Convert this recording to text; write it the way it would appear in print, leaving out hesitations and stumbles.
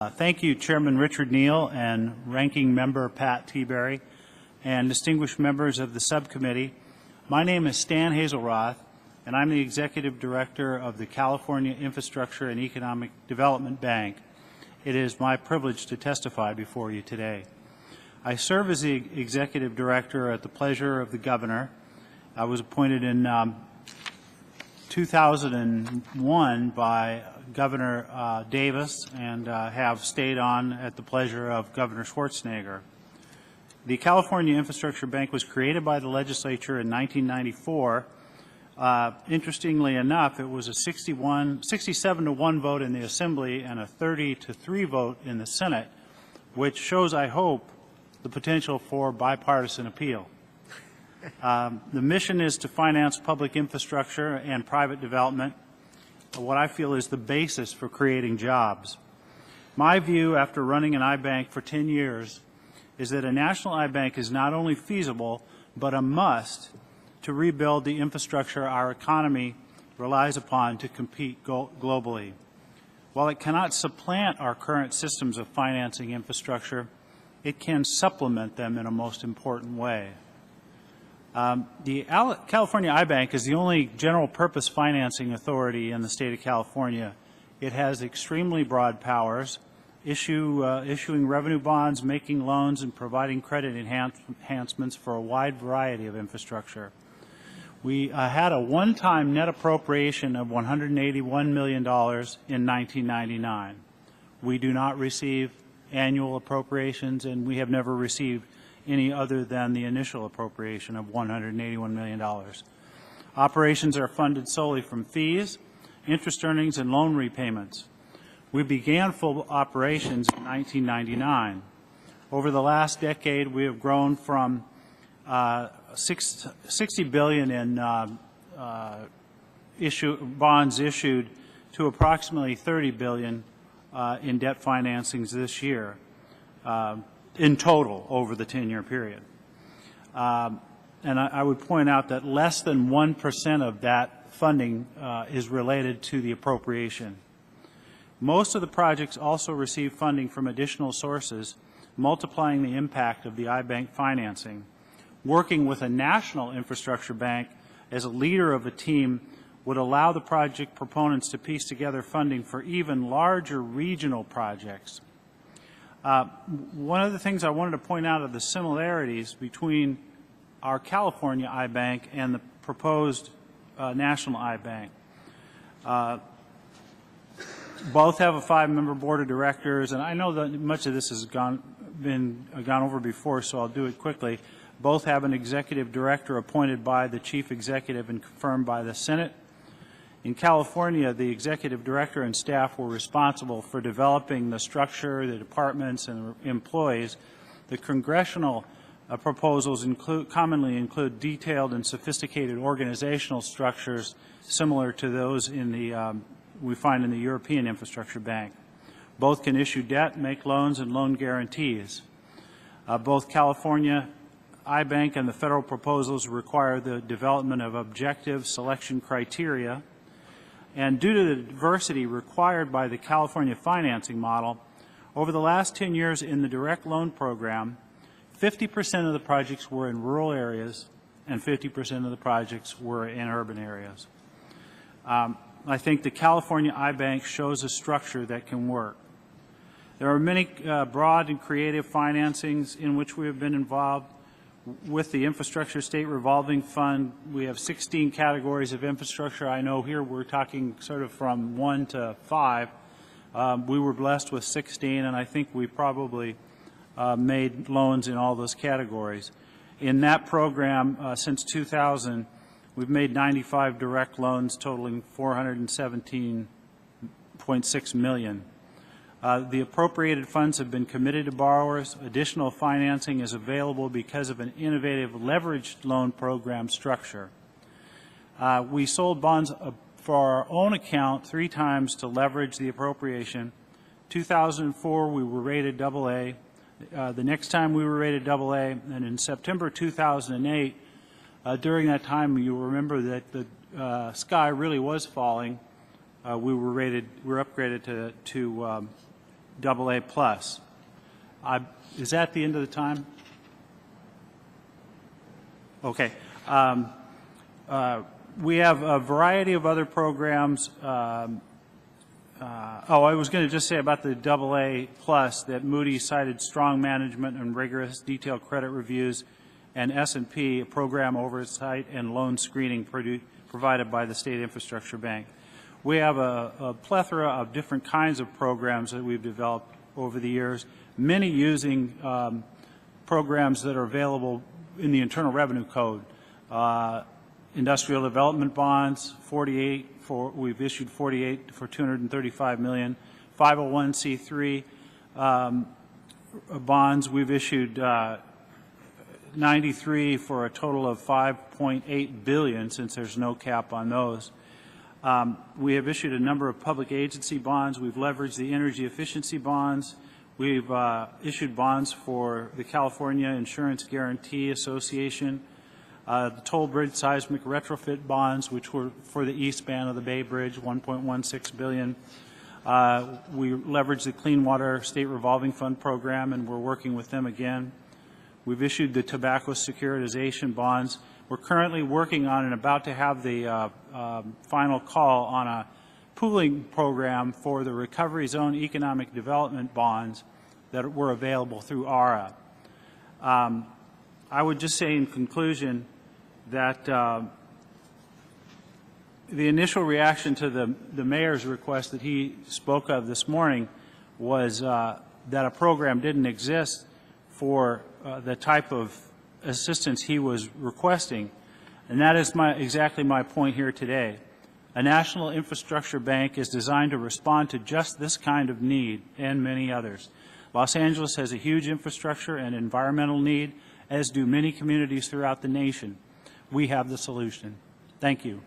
Thank you, Chairman Richard Neal and Ranking Member Pat Teaberry, and distinguished members of the subcommittee. My name is Stan Hazelroth, and I'm the Executive Director of the California Infrastructure and Economic Development Bank. It is my privilege to testify before you today. I serve as the Executive Director at the pleasure of the Governor. I was appointed in 2001 by Governor Davis and have stayed on at the pleasure of Governor Schwarzenegger. The California Infrastructure Bank was created by the legislature in 1994. Interestingly enough, it was a 67-1 vote in the Assembly and a 30-3 vote in the Senate, which shows, I hope, the potential for bipartisan appeal. The mission is to finance public infrastructure and private development, what I feel is the basis for creating jobs. My view, after running an iBank for 10 years, is that a national iBank is not only feasible, but a must to rebuild the infrastructure our economy relies upon to compete globally. While it cannot supplant our current systems of financing infrastructure, it can supplement them in a most important way. The California iBank is the only general-purpose financing authority in the state of California. It has extremely broad powers, issuing revenue bonds, making loans, and providing credit enhancements for a wide variety of infrastructure. We had a one-time net appropriation of $181 million in 1999. We do not receive annual appropriations, and we have never received any other than the initial appropriation of $181 million. Operations are funded solely from fees, interest earnings, and loan repayments. We began full operations in 1999. Over the last decade, we have grown from $60 billion in bonds issued to approximately $30 billion in debt financings this year. In total over the 10-year period. And I would point out that less than 1% of that funding is related to the appropriation. Most of the projects also receive funding from additional sources, multiplying the impact of the iBank financing. Working with a national infrastructure bank as a leader of a team would allow the project proponents to piece together funding for even larger regional projects. One of the things I wanted to point out are the similarities between our California iBank and the proposed national iBank. Both have a 5-member board of directors, and I know that much of this has been gone over before, so I'll do it quickly. Both have an executive director appointed by the chief executive and confirmed by the Senate. In California, the executive director and staff were responsible for developing the structure, the departments, and employees. The congressional proposals commonly include detailed and sophisticated organizational structures similar to those in the, we find in the European Infrastructure Bank. Both can issue debt, make loans, and loan guarantees. Both California iBank and the federal proposals require the development of objective selection criteria. And due to the diversity required by the California financing model, over the last 10 years in the direct loan program, 50% of the projects were in rural areas and 50% of the projects were in urban areas. I think the California iBank shows a structure that can work. There are many broad and creative financings in which we have been involved. With the Infrastructure State Revolving Fund, we have 16 categories of infrastructure. I know here we're talking sort of from 1 to 5. We were blessed with 16, and I think we probably made loans in all those categories. In that program, since 2000, we've made 95 direct loans totaling $417.6 million. The appropriated funds have been committed to borrowers. Additional financing is available because of an innovative leveraged loan program structure. We sold bonds for our own account 3 times to leverage the appropriation. 2004, we were rated AA. The next time we were rated AA, and in September 2008, during that time, you remember that the sky really was falling. We were upgraded to AA+. Is that the end of the time? Okay. We have a variety of other programs. I was going to just say about the AA+ that Moody's cited strong management and rigorous detailed credit reviews, and S&P program oversight and loan screening provided by the State Infrastructure Bank. We have a plethora of different kinds of programs that we've developed over the years, many using programs that are available in the Internal Revenue Code. Industrial development bonds, we've issued 48 for $235 million. 501c3 bonds, we've issued 93 for a total of $5.8 billion, since there's no cap on those. We have issued a number of public agency bonds. We've leveraged the energy efficiency bonds. We've issued bonds for the California Insurance Guarantee Association, the toll bridge seismic retrofit bonds, which were for the east span of the Bay Bridge, $1.16 billion. We leveraged the Clean Water State Revolving Fund program, and we're working with them again. We've issued the tobacco securitization bonds. We're currently working on and about to have the final call on a pooling program for the Recovery Zone Economic Development bonds that were available through ARA. I would just say in conclusion that the initial reaction to the mayor's request that he spoke of this morning was that a program didn't exist for the type of assistance he was requesting, and that is exactly my point here today. A national infrastructure bank is designed to respond to just this kind of need and many others. Los Angeles has a huge infrastructure and environmental need, as do many communities throughout the nation. We have the solution. Thank you.